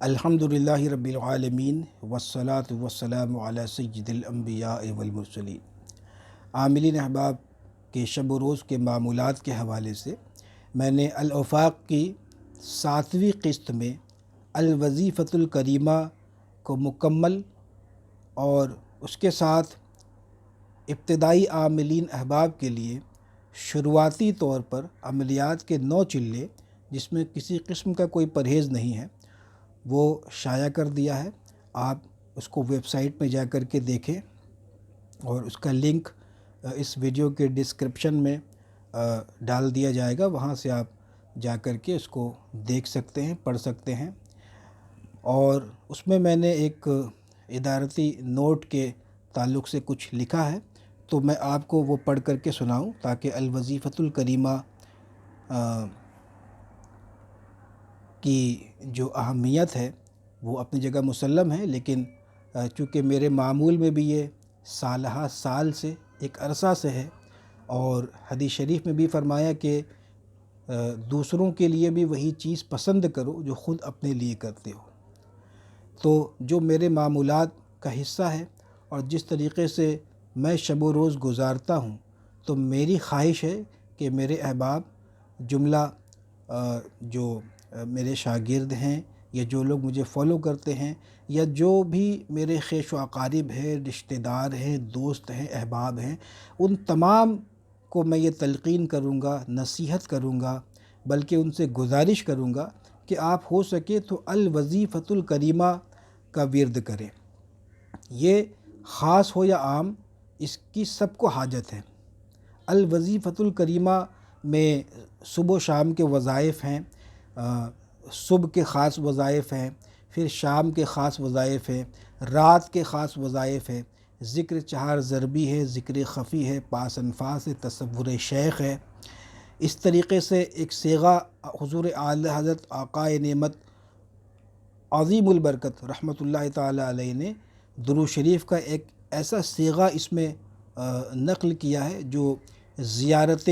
الحمدللہ رب العالمین والصلاة والسلام علی سید الانبیاء والمرسلین۔ عاملین احباب کے شب و روز کے معمولات کے حوالے سے میں نے الآفاق کی 7ویں قسط میں الوظیفۃ الکریمہ کو مکمل اور اس کے ساتھ ابتدائی عاملین احباب کے لیے شروعاتی طور پر عملیات کے 9 چلے جس میں کسی قسم کا کوئی پرہیز نہیں ہے وہ شائع کر دیا ہے۔ آپ اس کو ویب سائٹ میں جا کر کے دیکھیں اور اس کا لنک اس ویڈیو کے ڈسکرپشن میں ڈال دیا جائے گا، وہاں سے آپ جا کر کے اس کو دیکھ سکتے ہیں، پڑھ سکتے ہیں۔ اور اس میں نے ایک ادارتی نوٹ کے تعلق سے کچھ لکھا ہے، تو میں آپ کو وہ پڑھ کر کے سناؤں تاکہ الوظیفۃ الکریمہ کی جو اہمیت ہے وہ اپنی جگہ مسلم ہے، لیکن چونکہ میرے معمول میں بھی یہ سالہ سال سے ایک عرصہ سے ہے، اور حدیث شریف میں بھی فرمایا کہ دوسروں کے لیے بھی وہی چیز پسند کرو جو خود اپنے لیے کرتے ہو، تو جو میرے معمولات کا حصہ ہے اور جس طریقے سے میں شب و روز گزارتا ہوں، تو میری خواہش ہے کہ میرے احباب جملہ جو میرے شاگرد ہیں یا جو لوگ مجھے فالو کرتے ہیں یا جو بھی میرے خویش و اقارب ہیں، رشتہ دار ہیں، دوست ہیں، احباب ہیں، ان تمام کو میں یہ تلقین کروں گا، نصیحت کروں گا، بلکہ ان سے گزارش کروں گا کہ آپ ہو سکے تو الوظیفۃ الکریمہ کا ورد کریں۔ یہ خاص ہو یا عام، اس کی سب کو حاجت ہے۔ الوظیفۃ الکریمہ میں صبح و شام کے وظائف ہیں، صبح کے خاص وظائف ہیں، پھر شام کے خاص وظائف ہیں، رات کے خاص وظائف ہیں، ذکر 4 ضربی ہے، ذکر خفی ہے، پاس انفاس ہے، تصور شیخ ہے۔ اس طریقے سے ایک صیغہ حضور اعلی حضرت آقائے نعمت عظیم البرکت رحمۃ اللہ تعالیٰ علیہ نے درود شریف کا ایک ایسا صیغہ اس میں نقل کیا ہے جو زیارت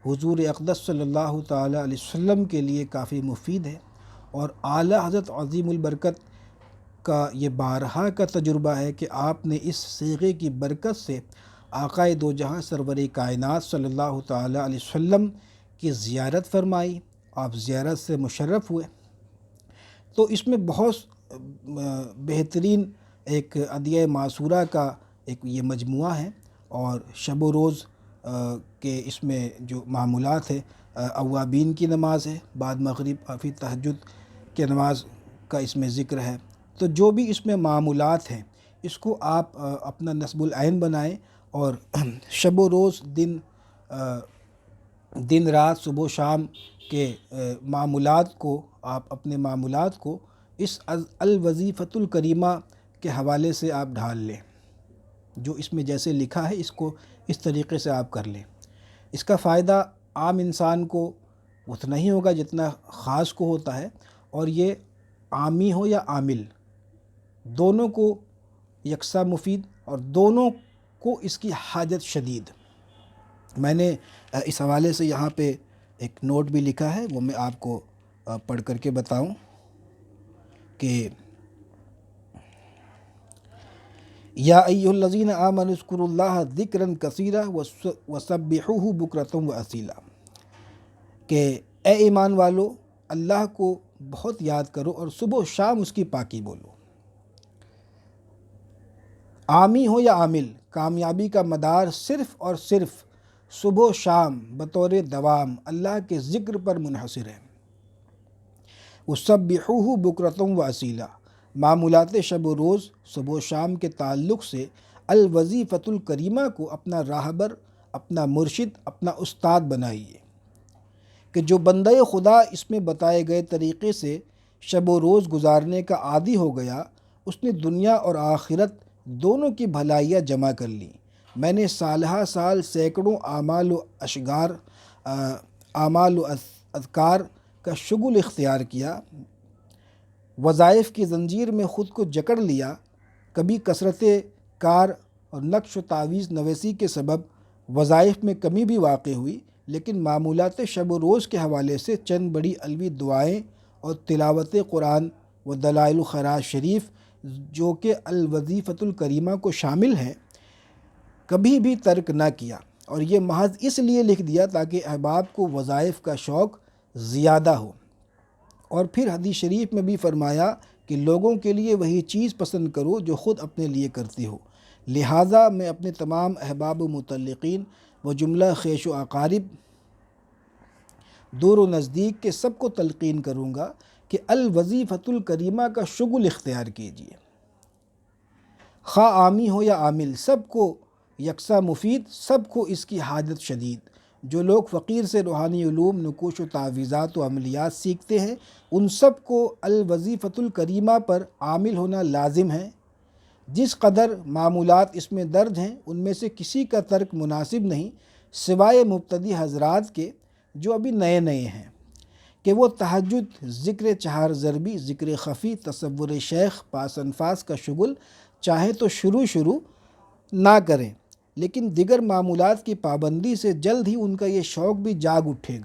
حضور اقدس صلی اللہ تعالیٰ علیہ وسلم کے لیے کافی مفید ہے، اور اعلی حضرت عظیم البرکت کا یہ بارہا کا تجربہ ہے کہ آپ نے اس صیغے کی برکت سے آقائے دو جہاں سرور کائنات صلی اللہ تعالیٰ علیہ وسلم کی زیارت فرمائی، آپ زیارت سے مشرف ہوئے۔ تو اس میں بہت بہترین ایک ادعیہ معصورہ کا ایک یہ مجموعہ ہے، اور شب و روز کے اس میں جو معمولات ہے، اوابین کی نماز ہے، بعد مغرب پھر تہجد کے نماز کا اس میں ذکر ہے۔ تو جو بھی اس میں معمولات ہیں اس کو آپ اپنا نصب العین بنائیں، اور شب و روز دن رات صبح و شام کے معمولات کو آپ اپنے معمولات کو اس الوظیفۃ الکریمہ کے حوالے سے آپ ڈھال لیں، جو اس میں جیسے لکھا ہے اس کو اس طریقے سے آپ کر لیں۔ اس کا فائدہ عام انسان کو اتنا ہی ہوگا جتنا خاص کو ہوتا ہے، اور یہ عامی ہو یا عامل دونوں کو یکساں مفید، اور دونوں کو اس کی حاجت شدید۔ میں نے اس حوالے سے یہاں پہ ایک نوٹ بھی لکھا ہے، وہ میں آپ کو پڑھ کر کے بتاؤں کہ یا ایھا الذین آمنوا اذکروا اللہ ذکرا کثیرا وسبحوہ بکرۃ واصیلا، کہ اے ایمان والو اللہ کو بہت یاد کرو اور صبح و شام اس کی پاکی بولو۔ عامی ہو یا عامل، کامیابی کا مدار صرف اور صرف صبح و شام بطور دوام اللہ کے ذکر پر منحصر ہے۔ وَسَبِّحُوهُ بُكْرَةً وَأَصِيلًا، معمولات شب و روز صبح و شام کے تعلق سے الوظیفۃ الکریمہ کو اپنا راہبر، اپنا مرشد، اپنا استاد بنائیے، کہ جو بندہ خدا اس میں بتائے گئے طریقے سے شب و روز گزارنے کا عادی ہو گیا، اس نے دنیا اور آخرت دونوں کی بھلائیاں جمع کر لیں۔ میں نے سالہ سال سینکڑوں اعمال و اذکار کا شغل اختیار کیا، وظائف کی زنجیر میں خود کو جکڑ لیا، کبھی کثرت کار اور نقش و تعویذ نویسی کے سبب وظائف میں کمی بھی واقع ہوئی، لیکن معمولات شب و روز کے حوالے سے چند بڑی علوی دعائیں اور تلاوت قرآن و دلائل الخیرات شریف جو کہ الوظیفۃ الکریمہ کو شامل ہے کبھی بھی ترک نہ کیا، اور یہ محض اس لیے لکھ دیا تاکہ احباب کو وظائف کا شوق زیادہ ہو۔ اور پھر حدیث شریف میں بھی فرمایا کہ لوگوں کے لیے وہی چیز پسند کرو جو خود اپنے لیے کرتے ہو۔ لہٰذا میں اپنے تمام احباب و متعلقین و جملہ خیش و اقارب دور و نزدیک کے سب کو تلقین کروں گا کہ الوظیفۃ الکریمہ کا شغل اختیار کیجیے، خواہ عامی ہو یا عامل، سب کو یکساں مفید، سب کو اس کی حاجت شدید۔ جو لوگ فقیر سے روحانی علوم، نقوش و تعویذات و عملیات سیکھتے ہیں، ان سب کو الوظیفۃ الکریمہ پر عامل ہونا لازم ہے۔ جس قدر معمولات اس میں درج ہیں ان میں سے کسی کا ترک مناسب نہیں، سوائے مبتدی حضرات کے جو ابھی نئے نئے ہیں، کہ وہ تہجد، ذکر چہار ضربی، ذکر خفی، تصور شیخ، پاس انفاس کا شغل چاہے تو شروع نہ کریں، لیکن دیگر معمولات کی پابندی سے جلد ہی ان کا یہ شوق بھی جاگ اٹھے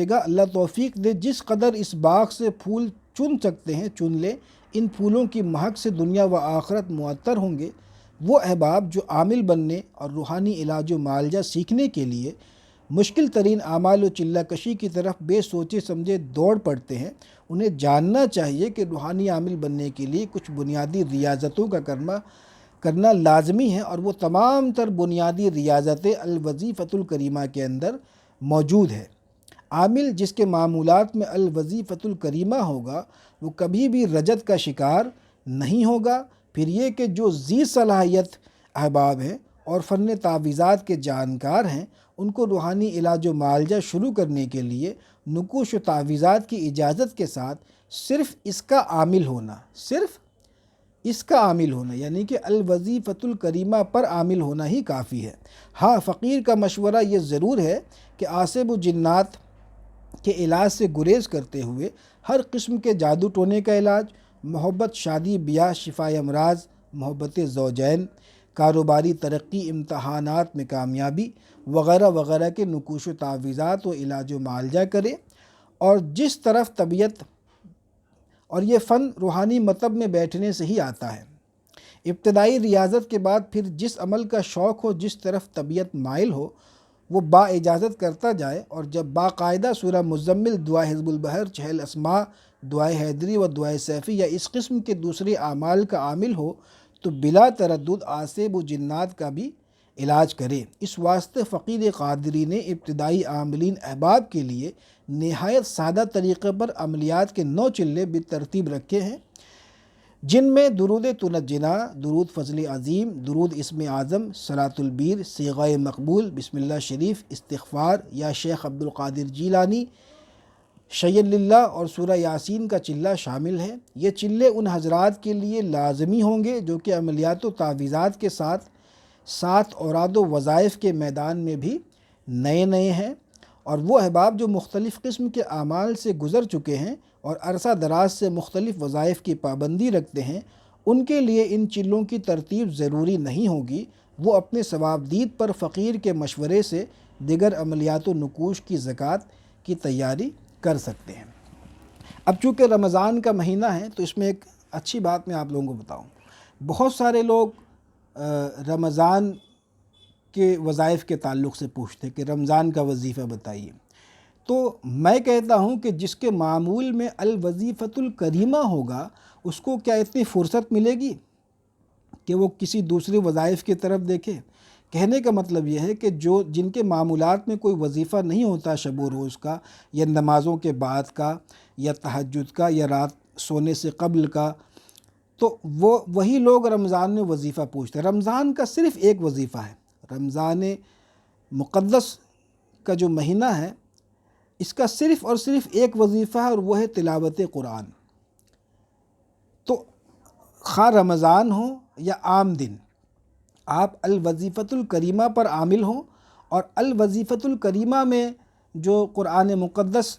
گا، اللہ توفیق دے۔ جس قدر اس باغ سے پھول چن سکتے ہیں چن لیں، ان پھولوں کی مہک سے دنیا و آخرت معطر ہوں گے۔ وہ احباب جو عامل بننے اور روحانی علاج و معالجہ سیکھنے کے لیے مشکل ترین اعمال و چلہ کشی کی طرف بے سوچے سمجھے دوڑ پڑتے ہیں، انہیں جاننا چاہیے کہ روحانی عامل بننے کے لیے کچھ بنیادی ریاضتوں کا کرنا لازمی ہے، اور وہ تمام تر بنیادی ریاضتیں الوظیفۃ الکریمہ کے اندر موجود ہے۔ عامل جس کے معمولات میں الوظیفۃ الکریمہ ہوگا وہ کبھی بھی رجت کا شکار نہیں ہوگا۔ پھر یہ کہ جو ذی صلاحیت احباب ہیں اور فن تعویذات کے جانکار ہیں، ان کو روحانی علاج و معالجہ شروع کرنے کے لیے نقوش و تعویذات کی اجازت کے ساتھ صرف اس کا عامل ہونا یعنی کہ الوظیفۃ الکریمہ پر عامل ہونا ہی کافی ہے۔ ہاں، فقیر کا مشورہ یہ ضرور ہے کہ عاصب و جنات کے علاج سے گریز کرتے ہوئے ہر قسم کے جادو ٹونے کا علاج، محبت، شادی بیاہ، شفاء امراض، محبت زوجین، کاروباری ترقی، امتحانات میں کامیابی وغیرہ وغیرہ کے نقوش و تعویذات و علاج و معالجہ کرے، اور جس طرف طبیعت، اور یہ فن روحانی مطب میں بیٹھنے سے ہی آتا ہے۔ ابتدائی ریاضت کے بعد پھر جس عمل کا شوق ہو، جس طرف طبیعت مائل ہو، وہ با اجازت کرتا جائے، اور جب باقاعدہ سورہ مزمل، دعا حزب البحر، چہل اسماء، دعائے حیدری و دعائے سیفی یا اس قسم کے دوسرے اعمال کا عامل ہو تو بلا تردد عاصب و جنات کا بھی علاج کرے۔ اس واسطے فقیر قادری نے ابتدائی عاملین احباب کے لیے نہایت سادہ طریقے پر عملیات کے 9 چلے بالترتیب رکھے ہیں، جن میں درود تنجنا، درود فضل عظیم، درود اسم اعظم، صلاۃ البیر، صیغہ مقبول، بسم اللہ شریف، استغفار یا شیخ عبد القادر جیلانی، شیء للہ اور سورہ یاسین کا چلہ شامل ہے۔ یہ چلے ان حضرات کے لیے لازمی ہوں گے جو کہ عملیات و تعویذات کے ساتھ اوراد و وظائف کے میدان میں بھی نئے ہیں، اور وہ احباب جو مختلف قسم کے اعمال سے گزر چکے ہیں اور عرصہ دراز سے مختلف وظائف کی پابندی رکھتے ہیں، ان کے لیے ان چلوں کی ترتیب ضروری نہیں ہوگی۔ وہ اپنے ثوابدید پر فقیر کے مشورے سے دیگر عملیات و نقوش کی زکوٰۃ کی تیاری کر سکتے ہیں۔ اب چونکہ رمضان کا مہینہ ہے تو اس میں ایک اچھی بات میں آپ لوگوں کو بتاؤں۔ بہت سارے لوگ رمضان کے وظائف کے تعلق سے پوچھتے کہ رمضان کا وظیفہ بتائیے، تو میں کہتا ہوں کہ جس کے معمول میں الوظیفۃ الکریمہ ہوگا اس کو کیا اتنی فرصت ملے گی کہ وہ کسی دوسرے وظائف کی طرف دیکھے؟ کہنے کا مطلب یہ ہے کہ جن کے معمولات میں کوئی وظیفہ نہیں ہوتا شب و روز کا، یا نمازوں کے بعد کا، یا تہجد کا، یا رات سونے سے قبل کا، تو وہی لوگ رمضان میں وظیفہ پوچھتے ہیں۔ رمضان کا صرف ایک وظیفہ ہے، رمضان مقدس کا جو مہینہ ہے اس کا صرف اور صرف ایک وظیفہ ہے، اور وہ ہے تلاوت قرآن۔ تو خواہ رمضان ہو یا عام دن، آپ الوظیفۃ الکریمہ پر عامل ہوں، اور الوظیفۃ الکریمہ میں جو قرآن مقدس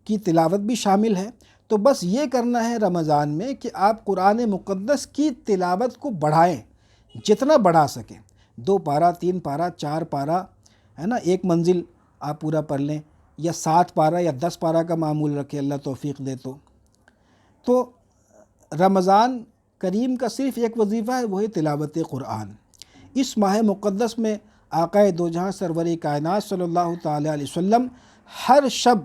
کی تلاوت بھی شامل ہے، تو بس یہ کرنا ہے رمضان میں کہ آپ قرآن مقدس کی تلاوت کو بڑھائیں، جتنا بڑھا سکیں، 2 پارہ، 3 پارہ، 4 پارہ، ہے نا، 1 منزل آپ پورا پڑھ لیں، یا 7 پارہ یا 10 پارہ کا معمول رکھیں، اللہ توفیق دے تو رمضان کریم کا صرف ایک وظیفہ ہے، وہی تلاوت قرآن۔ اس ماہ مقدس میں آقا دو جہاں سرور کائنات صلی اللہ تعالیٰ علیہ وسلم ہر شب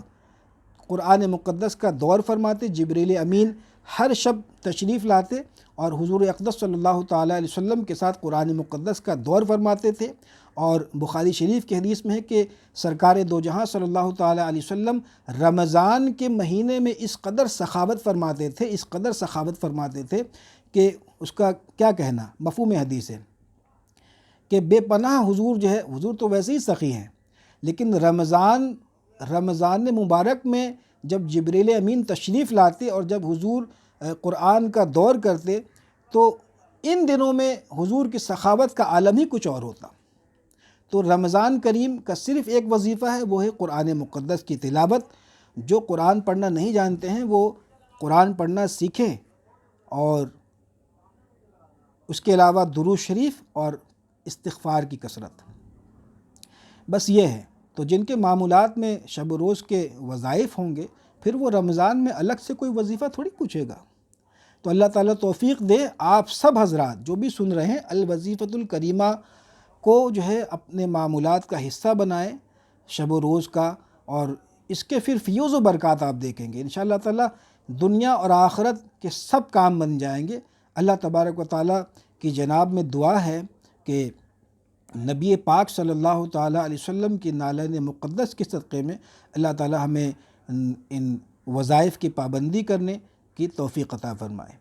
قرآن مقدس کا دور فرماتے، جبریل امین ہر شب تشریف لاتے اور حضور اقدس صلی اللہ تعالیٰ علیہ وسلم کے ساتھ قرآن مقدس کا دور فرماتے تھے۔ اور بخاری شریف کی حدیث میں ہے کہ سرکار دو جہاں صلی اللہ تعالیٰ علیہ وسلم رمضان کے مہینے میں اس قدر سخاوت فرماتے تھے کہ اس کا کیا کہنا، مفہوم حدیث ہے کہ بے پناہ حضور جو ہے، حضور تو ویسے ہی سخی ہیں، لیکن رمضان مبارک میں جب جبریل امین تشریف لاتے اور جب حضور قرآن کا دور کرتے تو ان دنوں میں حضور کی سخاوت کا عالم ہی کچھ اور ہوتا۔ تو رمضان کریم کا صرف ایک وظیفہ ہے، وہ ہے قرآن مقدس کی تلاوت۔ جو قرآن پڑھنا نہیں جانتے ہیں وہ قرآن پڑھنا سیکھیں، اور اس کے علاوہ درود شریف اور استغفار کی کثرت، بس یہ ہے۔ تو جن کے معمولات میں شب و روز کے وظائف ہوں گے، پھر وہ رمضان میں الگ سے کوئی وظیفہ تھوڑی پوچھے گا۔ تو اللہ تعالیٰ توفیق دے آپ سب حضرات جو بھی سن رہے ہیں، الوظیفۃ الکریمہ کو جو ہے اپنے معمولات کا حصہ بنائیں شب و روز کا، اور اس کے پھر فیوز و برکات آپ دیکھیں گے انشاءاللہ تعالیٰ، دنیا اور آخرت کے سب کام بن جائیں گے۔ اللہ تبارک و تعالیٰ کی جناب میں دعا ہے کہ نبی پاک صلی اللہ تعالیٰ علیہ وسلم کی نالین مقدس کے صدقے میں اللہ تعالیٰ ہمیں ان وظائف کی پابندی کرنے کی توفیق عطا فرمائے۔